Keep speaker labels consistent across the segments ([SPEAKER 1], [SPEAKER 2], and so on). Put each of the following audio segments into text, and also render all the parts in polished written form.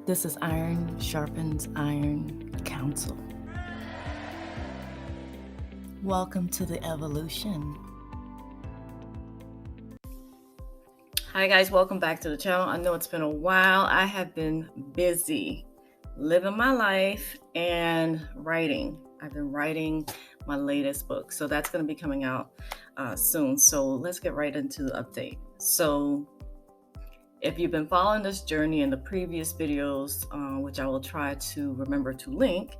[SPEAKER 1] This is Iron Sharpens Iron Council. Welcome to the evolution. Hi guys, welcome back to the channel. I know it's been a while. I have been busy living my life and writing. I've been writing my latest book, so that's going to be coming out soon. So let's get right into the update. So if you've been following this journey in the previous videos, which I will try to remember to link,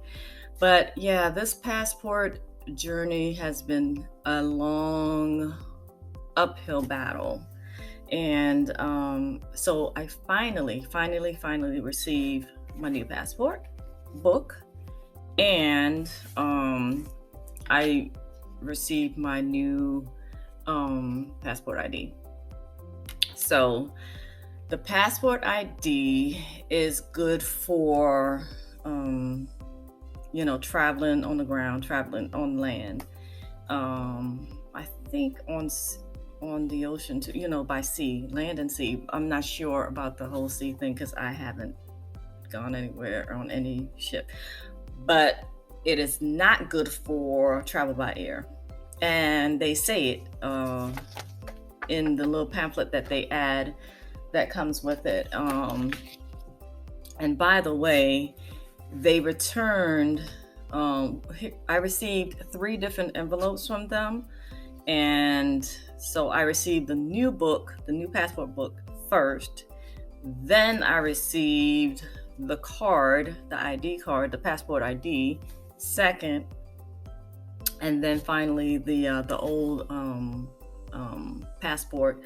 [SPEAKER 1] but yeah, this passport journey has been a long uphill battle. And so I finally received my new passport book, and I received my new passport ID. So the passport ID is good for, traveling on the ground, traveling on land. I think on the ocean too, by sea, land and sea. I'm not sure about the whole sea thing because I haven't gone anywhere on any ship. But it is not good for travel by air. And they say it in the little pamphlet that they add that comes with it. And by the way, they returned, I received 3 different envelopes from them. And so I received the new book, the new passport book first. Then I received the card, the ID card, the passport ID second. And then finally the old passport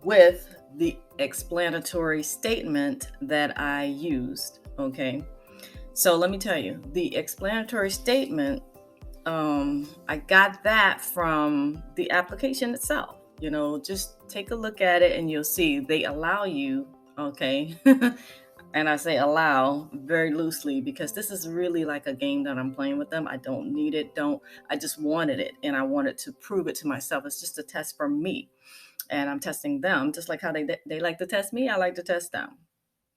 [SPEAKER 1] with the explanatory statement that I used. Okay, so let me tell you, the explanatory statement, I got that from the application itself. Just take a look at it and you'll see they allow you, okay? And I say allow very loosely because this is really like a game that I'm playing with them. I don't need it. I just wanted it, and I wanted to prove it to myself. It's just a test for me, and I'm testing them just like how they like to test me. I like to test them.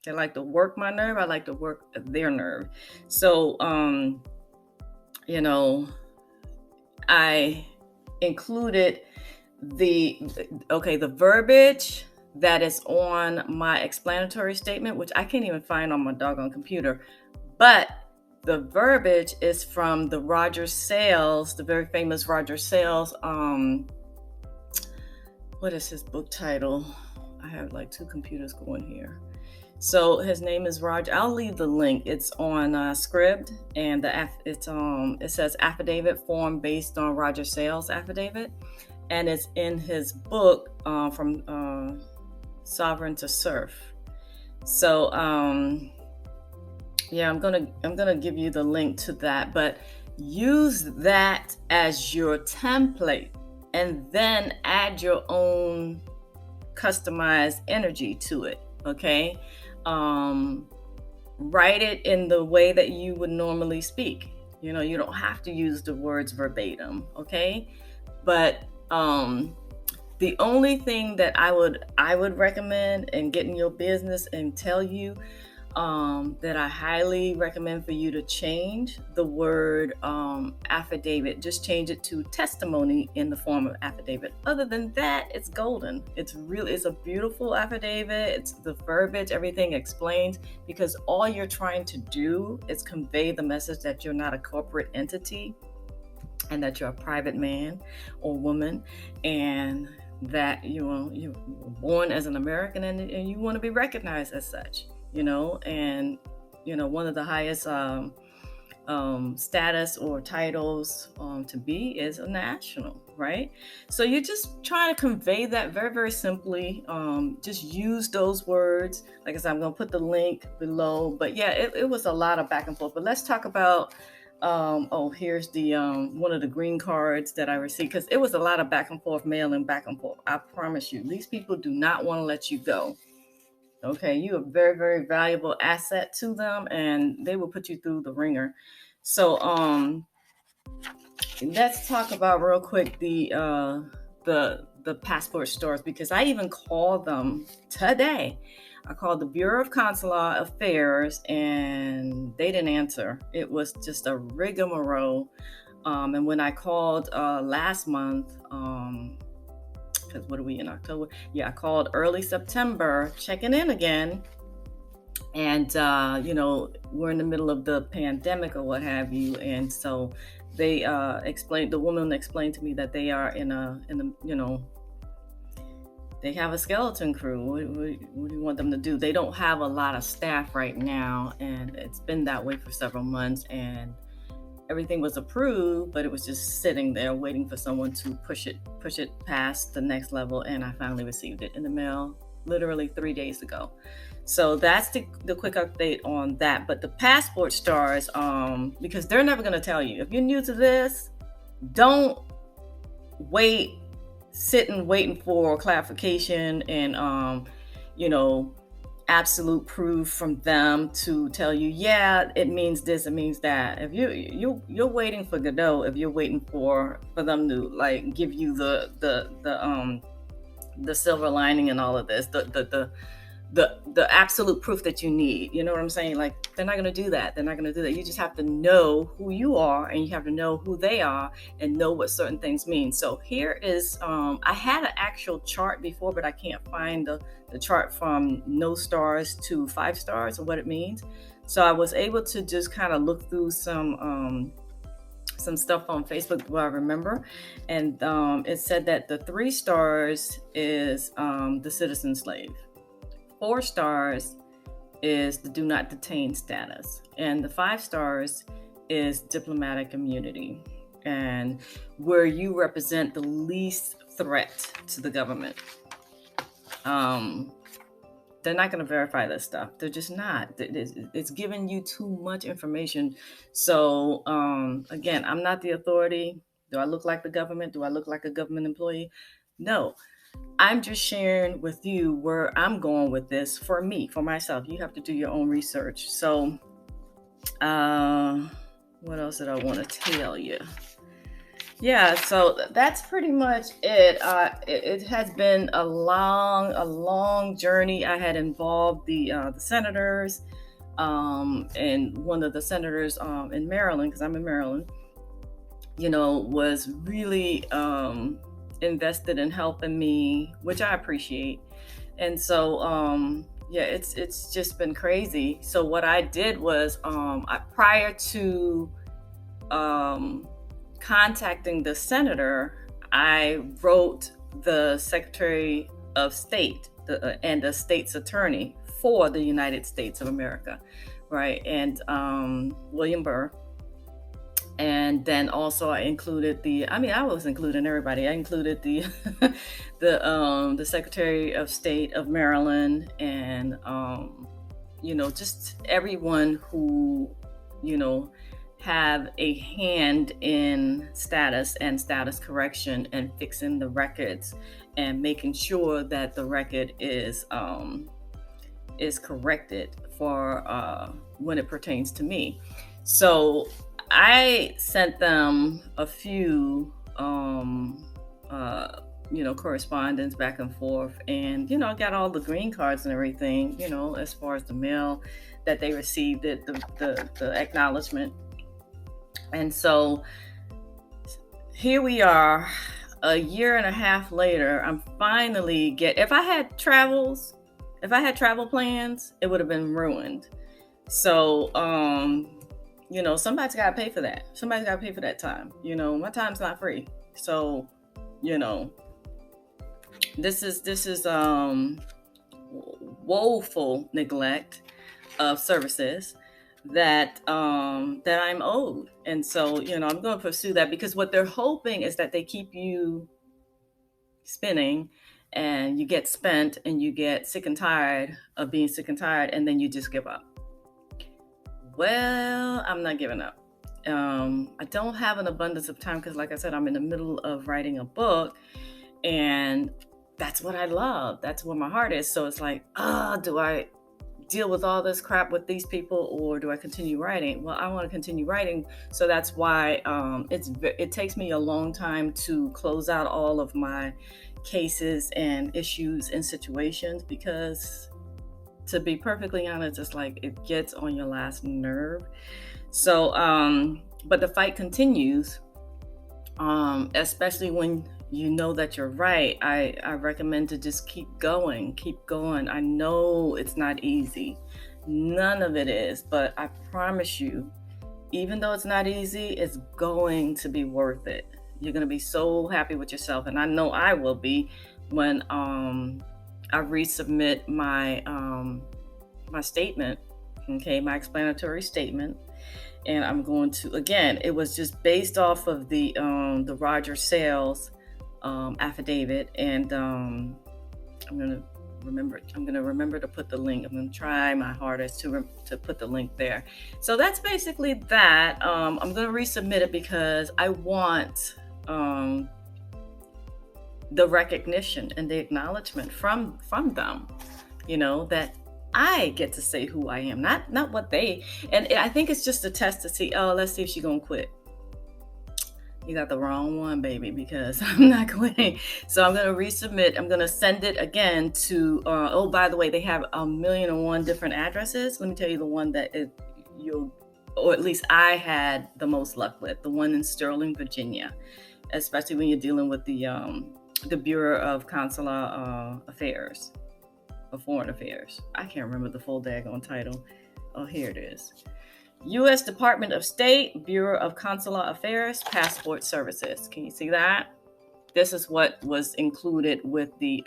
[SPEAKER 1] They like to work my nerve. I like to work their nerve. So, I included the verbiage that is on my explanatory statement, which I can't even find on my doggone computer. But the verbiage is from the Roger Sales, the very famous Roger Sales. What is his book title? I have like 2 computers going here. So his name is Roger. I'll leave the link. It's on Scribd, and it says affidavit form based on Roger Sales affidavit, and it's in his book from Sovereign to Serf. So I'm gonna give you the link to that, but use that as your template, and then add your own customized energy to it. Okay. Write it in the way that you would normally speak. You don't have to use the words verbatim, okay? But the only thing that I would recommend in getting your business and tell you that I highly recommend for you to change the word affidavit. Just change it to testimony in the form of affidavit. Other than that, it's golden. It's a beautiful affidavit. It's the verbiage, everything explains, because all you're trying to do is convey the message that you're not a corporate entity and that you're a private man or woman, and that you were born as an American and you want to be recognized as such. And one of the highest status or titles to be is a national, right? So you're just trying to convey that very, very simply. Just use those words. Like I said, I'm going to put the link below. But yeah, it was a lot of back and forth. But let's talk about, here's the one of the green cards that I received, because it was a lot of back and forth, mailing back and forth. I promise you, these people do not want to let you go. Okay, you are a very, very valuable asset to them, and they will put you through the ringer. So, let's talk about real quick the passport stores, because I even called them today. I called the Bureau of Consular Affairs, and they didn't answer. It was just a rigmarole. And when I called last month, because what are we in October? Yeah, I called early September, checking in again. And, we're in the middle of the pandemic or what have you. And so they the woman explained to me that they are they have a skeleton crew. What do you want them to do? They don't have a lot of staff right now, and it's been that way for several months. And everything was approved, but it was just sitting there waiting for someone to push it past the next level. And I finally received it in the mail literally 3 days ago. So that's the quick update on that. But the passport stars, because they're never going to tell you. If you're new to this, don't sit waiting for clarification and absolute proof from them to tell you, yeah, it means this, it means that. If you're waiting for Godot, if you're waiting for them to like give you the silver lining and all of this, the absolute proof that you need, you know what I'm saying? Like, they're not going to do that. You just have to know who you are, and you have to know who they are, and know what certain things mean. So here is, I had an actual chart before, but I can't find the chart from no stars to 5 stars and what it means. So I was able to just kind of look through some stuff on Facebook where I remember, and it said that the 3 stars is the citizen slave. 4 stars is the do not detain status, and the 5 stars is diplomatic immunity, and where you represent the least threat to the government. They're not going to verify this stuff. They're just not. It's giving you too much information. So again, I'm not the authority. Do I look like the government? Do I look like a government employee? No. I'm just sharing with you where I'm going with this for me, for myself. You have to do your own research. So, what else did I want to tell you? Yeah, so that's pretty much it. It has been a long journey. I had involved the senators, and one of the senators in Maryland, because I'm in Maryland, was really invested in helping me, which I appreciate. And so it's just been crazy. So what I did was prior to contacting the senator, I wrote the Secretary of State and the state's attorney for the United States of America, right? And William Burr. And then also I included I was including everybody. I included the the Secretary of State of Maryland, and just everyone who have a hand in status and status correction and fixing the records and making sure that the record is corrected for when it pertains to me. So I sent them a few, correspondence back and forth, and, got all the green cards and everything, as far as the mail that they received it, the acknowledgement. And so here we are, a year and a half later. I'm finally if I had travel plans, it would have been ruined. So, somebody's got to pay for that. Somebody's got to pay for that time. My time's not free. So, this is woeful neglect of services that I'm owed. And so, I'm going to pursue that, because what they're hoping is that they keep you spinning, and you get spent, and you get sick and tired of being sick and tired, and then you just give up. Well, I'm not giving up. I don't have an abundance of time because, like I said, I'm in the middle of writing a book, and that's what I love. That's where my heart is. So it's like, do I deal with all this crap with these people, or do I continue writing? Well, I want to continue writing. So that's why it takes me a long time to close out all of my cases and issues and situations, because To be perfectly honest, it's like it gets on your last nerve. So, but the fight continues, especially when you know that you're right. I recommend to just keep going, keep going. I know it's not easy. None of it is, but I promise you, even though it's not easy, it's going to be worth it. You're going to be so happy with yourself. And I know I will be when I resubmit my my statement, okay, my explanatory statement. And I'm going to, again, it was just based off of the Roger Sales affidavit, and I'm going to remember to put the link. I'm going to try my hardest to put the link there. So that's basically that. I'm going to resubmit it because I want the recognition and the acknowledgement from them, that I get to say who I am, not what they. And I think it's just a test to see, let's see if she's gonna quit. You got the wrong one, baby, because I'm not quitting. So I'm gonna resubmit. I'm gonna send it again to by the way, they have 1,000,001 different addresses. Let me tell you the one that or at least I had the most luck with, the one in Sterling, Virginia, especially when you're dealing with the Bureau of Consular Affairs, of Foreign Affairs. I can't remember the full daggone title. Oh, here it is. U.S. Department of State, Bureau of Consular Affairs, Passport Services. Can you see that? This is what was included with the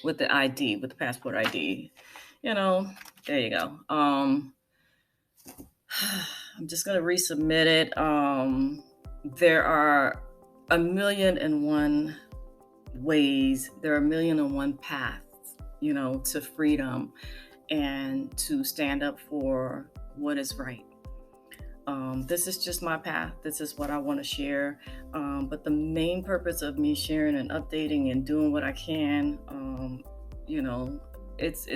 [SPEAKER 1] ID, with the passport ID. There you go. I'm just gonna resubmit it. There are 1,000,001 ways. There are 1,000,001 paths, to freedom and to stand up for what is right. This is just my path. This is what I want to share. But the main purpose of me sharing and updating and doing what I can, it's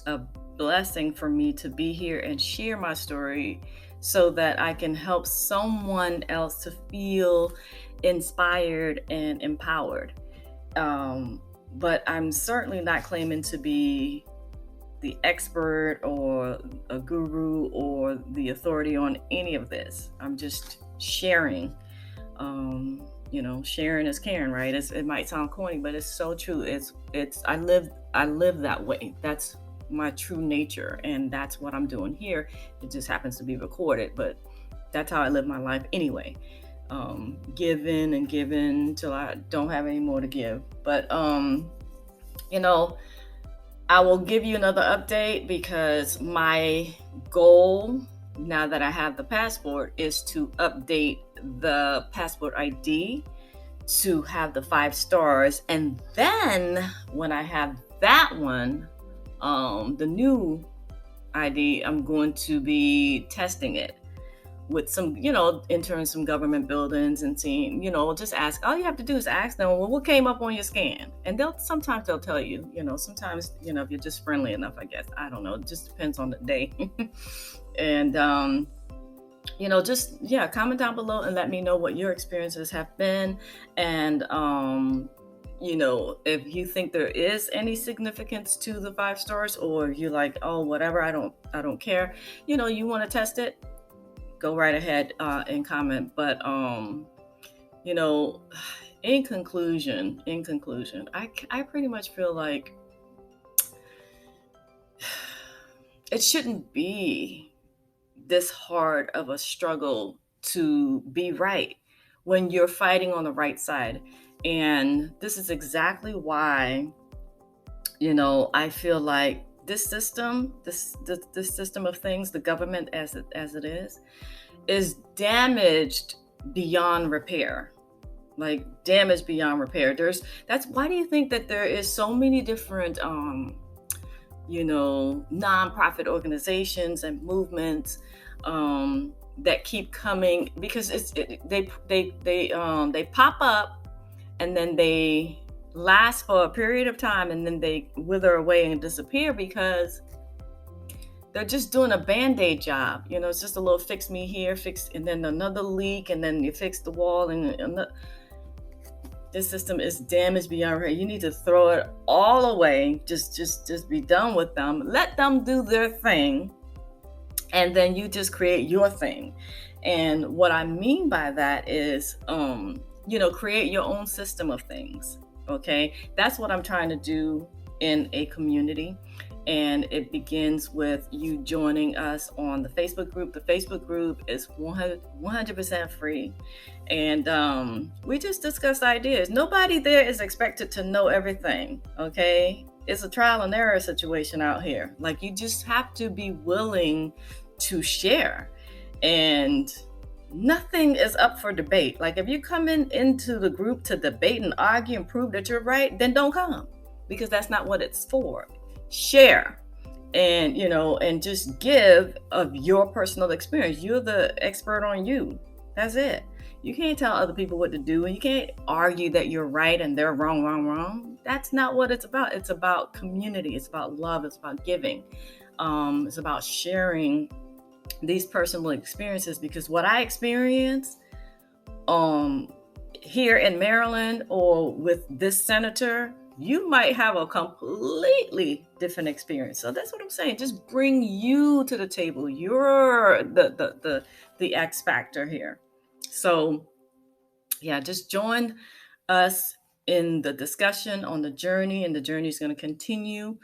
[SPEAKER 1] a blessing for me to be here and share my story so that I can help someone else to feel inspired and empowered. But I'm certainly not claiming to be the expert or a guru or the authority on any of this. I'm just sharing. Sharing is caring, right? It might sound corny, but it's so true. I live that way. That's my true nature, and that's what I'm doing here. It just happens to be recorded, but that's how I live my life anyway. Giving and giving till I don't have any more to give. But I will give you another update, because my goal, now that I have the passport, is to update the passport ID to have the 5 stars. And then when I have that one, the new ID, I'm going to be testing it with some, entering some government buildings and seeing, just ask. All you have to do is ask them, well, what came up on your scan? And sometimes they'll tell you, sometimes, if you're just friendly enough, I guess. I don't know. It just depends on the day. And, comment down below and let me know what your experiences have been. And, if you think there is any significance to the 5 stars, or you're like, oh, whatever, I don't care, you want to test it, go right ahead and comment. But in conclusion, I pretty much feel like it shouldn't be this hard of a struggle to be right when you're fighting on the right side. And this is exactly why, I feel like this system, this system of things, the government as it is damaged beyond repair. Like, damaged beyond repair. Why do you think that there is so many different nonprofit organizations and movements that keep coming? Because they pop up, and then they last for a period of time, and then they wither away and disappear because they're just doing a Band-Aid job. It's just a little fix me here, and then another leak, and then you fix the wall, and This system is damaged beyond repair. You need to throw it all away. Just be done with them. Let them do their thing, and then you just create your thing. And what I mean by that is, create your own system of things. Okay, that's what I'm trying to do in a community. And it begins with you joining us on the Facebook group. The Facebook group is 100% free. And we just discuss ideas. Nobody there is expected to know everything, okay? It's a trial and error situation out here. Like, you just have to be willing to share. And nothing is up for debate. Like, if you come into the group to debate and argue and prove that you're right, then don't come, because that's not what it's for. Share and and just give of your personal experience. You're the expert on you. That's it. You can't tell other people what to do, and you can't argue that you're right and they're wrong. That's not what it's about. It's about community. It's about love. It's about giving. It's about sharing these personal experiences, because what I experience here in Maryland or with this senator, you might have a completely different experience. So that's what I'm saying. Just bring you to the table. You're the X factor here. So yeah, just join us in the discussion on the journey, and the journey is going to continue.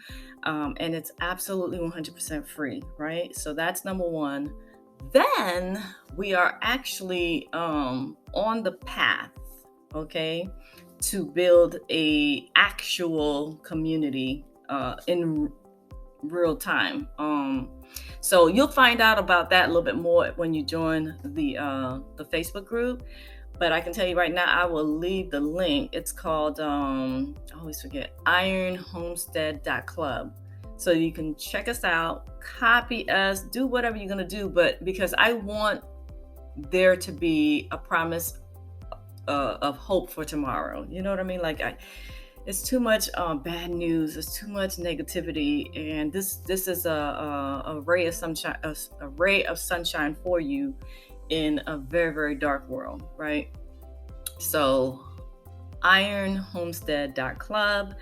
[SPEAKER 1] And it's absolutely 100% free, right? So that's number one. Then we are actually on the path, okay, to build a actual community in real time. So you'll find out about that a little bit more when you join the Facebook group. But I can tell you right now, I will leave the link. It's called, I always forget, ironhomestead.club. So you can check us out, copy us, do whatever you're going to do. But because I want there to be a promise of hope for tomorrow. You know what I mean? Like, it's too much bad news. It's too much negativity. And this is a ray of sunshine, a ray of sunshine for you in a very, very dark world, right? So ironhomestead.club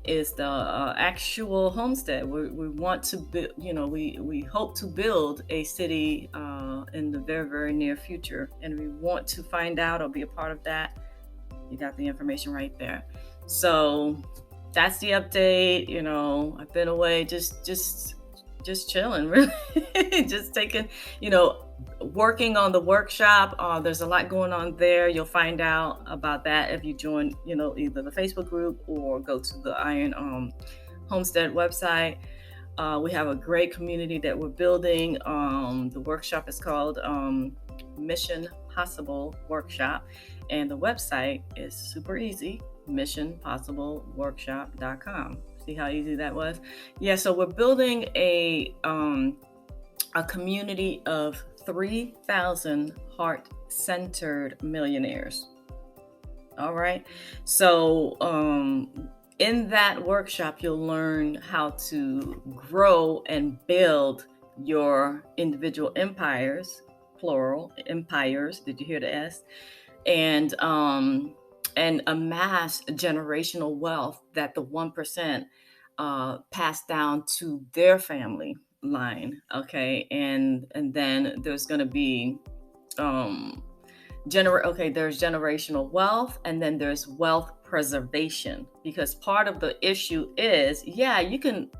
[SPEAKER 1] is the actual homestead. We want to build, we hope to build a city in the very, very near future. And we want to find out or be a part of that. You got the information right there. So that's the update. I've been away, just chilling, really. Just taking, working on the workshop. There's a lot going on there. You'll find out about that if you join, either the Facebook group or go to the Iron Homestead website. We have a great community that we're building. The workshop is called Mission Possible Workshop, and the website is super easy, missionpossibleworkshop.com. See how easy that was? Yeah, so we're building a community of 3,000 heart-centered millionaires. All right. So in that workshop, you'll learn how to grow and build your individual empires, plural, empires. Did you hear the S? And amass generational wealth that the 1% pass down to their family line. Okay. And then there's going to be there's generational wealth, and then there's wealth preservation, because part of the issue is, you can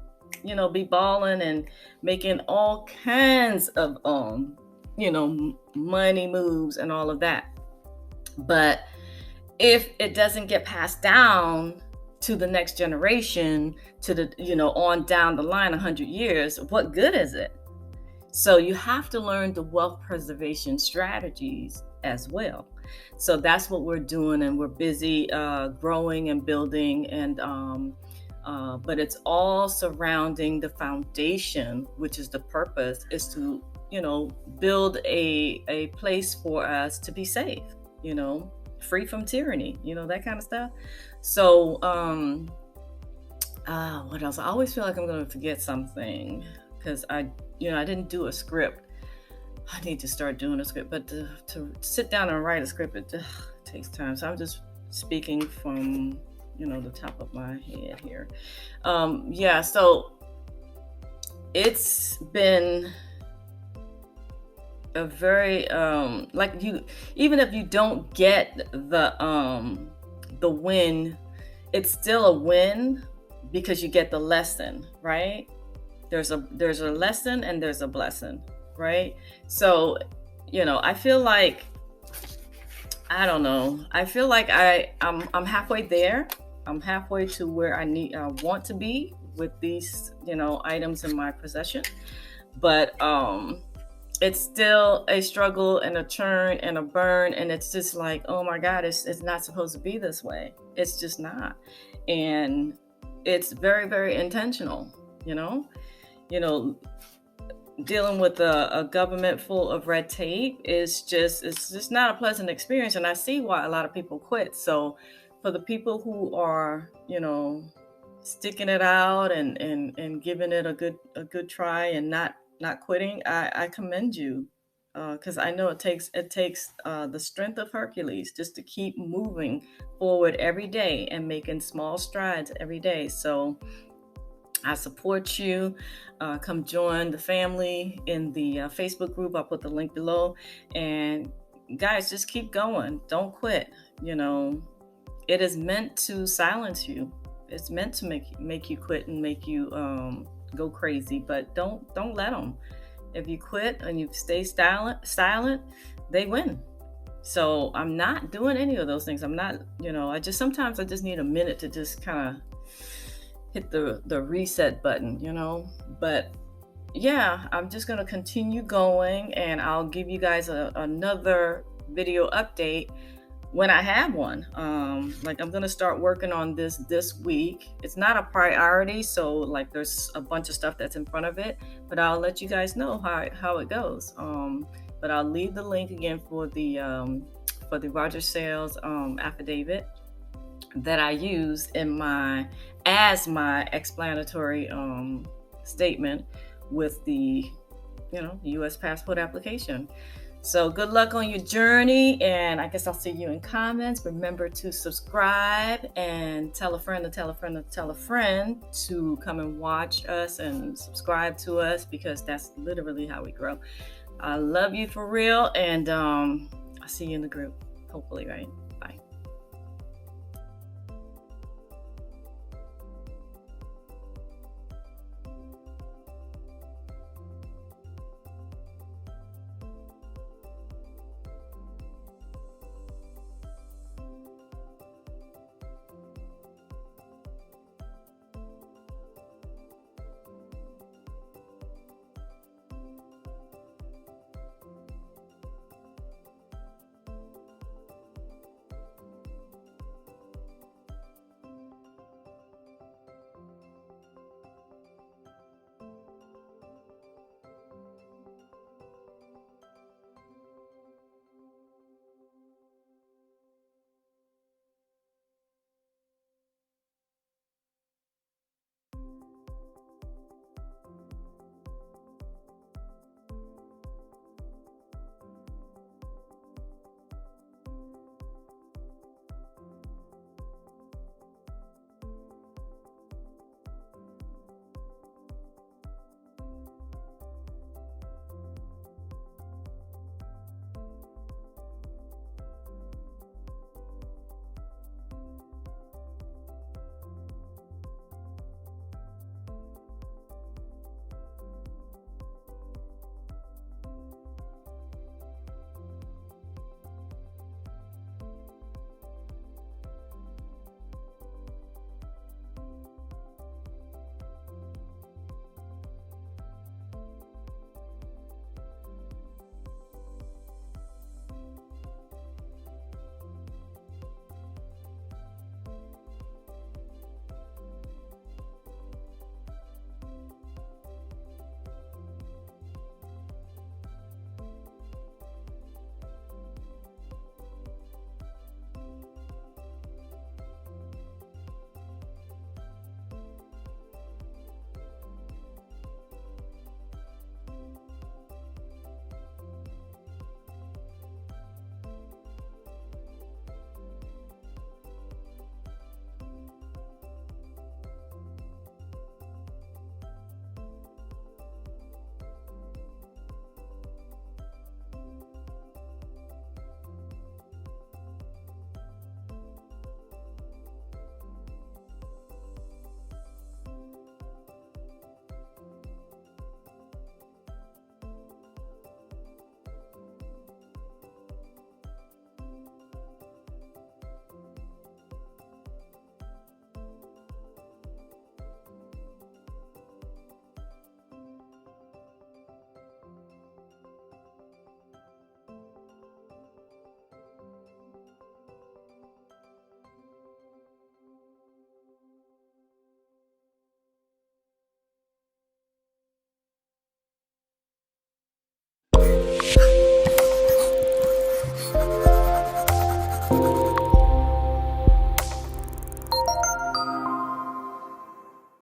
[SPEAKER 1] be balling and making all kinds of money moves and all of that, but if it doesn't get passed down to the next generation, to the on down the line 100 years, what good is it? So you have to learn the wealth preservation strategies as well. So that's what we're doing, and we're busy growing and building, and but it's all surrounding the foundation, which is the purpose, is to build a place for us to be safe, free from tyranny, that kind of stuff. So what else? I always feel like I'm going to forget something, because I didn't do a script. I need to start doing a script, but to sit down and write a script, it takes time. So I'm just speaking from, the top of my head here. Yeah, so it's been a very like, even if you don't get the win, it's still a win because you get the lesson, right? There's a lesson and there's a blessing, right? So, I feel like, I don't know. I feel like I'm halfway there. I'm halfway to where I want to be with these, items in my possession. But it's still a struggle and a churn and a burn, and it's just like, oh my God, it's not supposed to be this way. It's just not. And it's very, very intentional, dealing with a government full of red tape it's just not a pleasant experience, and I see why a lot of people quit. So for the people who are, sticking it out and giving it a good try and not quitting, I commend you, because I know it takes the strength of Hercules just to keep moving forward every day and making small strides every day. So I support you. Come join the family in the Facebook group. I'll put the link below. And guys, just keep going. Don't quit. It is meant to silence you. It's meant to make you quit and make you go crazy. But don't let them. If you quit and you stay silent, they win. So I'm not doing any of those things. I'm not. Sometimes I just need a minute to just kind of hit the reset button, but yeah, I'm just going to continue going, and I'll give you guys another video update when I have one. Like, I'm going to start working on this week. It's not a priority, so like there's a bunch of stuff that's in front of it, but I'll let you guys know how it goes. But I'll leave the link again for the Roger Sales affidavit that I use as my explanatory statement with the U.S. passport application. So good luck on your journey, and I guess I'll see you in comments. Remember to subscribe and tell a friend to tell a friend to tell a friend to come and watch us and subscribe to us, because that's literally how we grow. I love you for real, and I'll see you in the group, hopefully, right?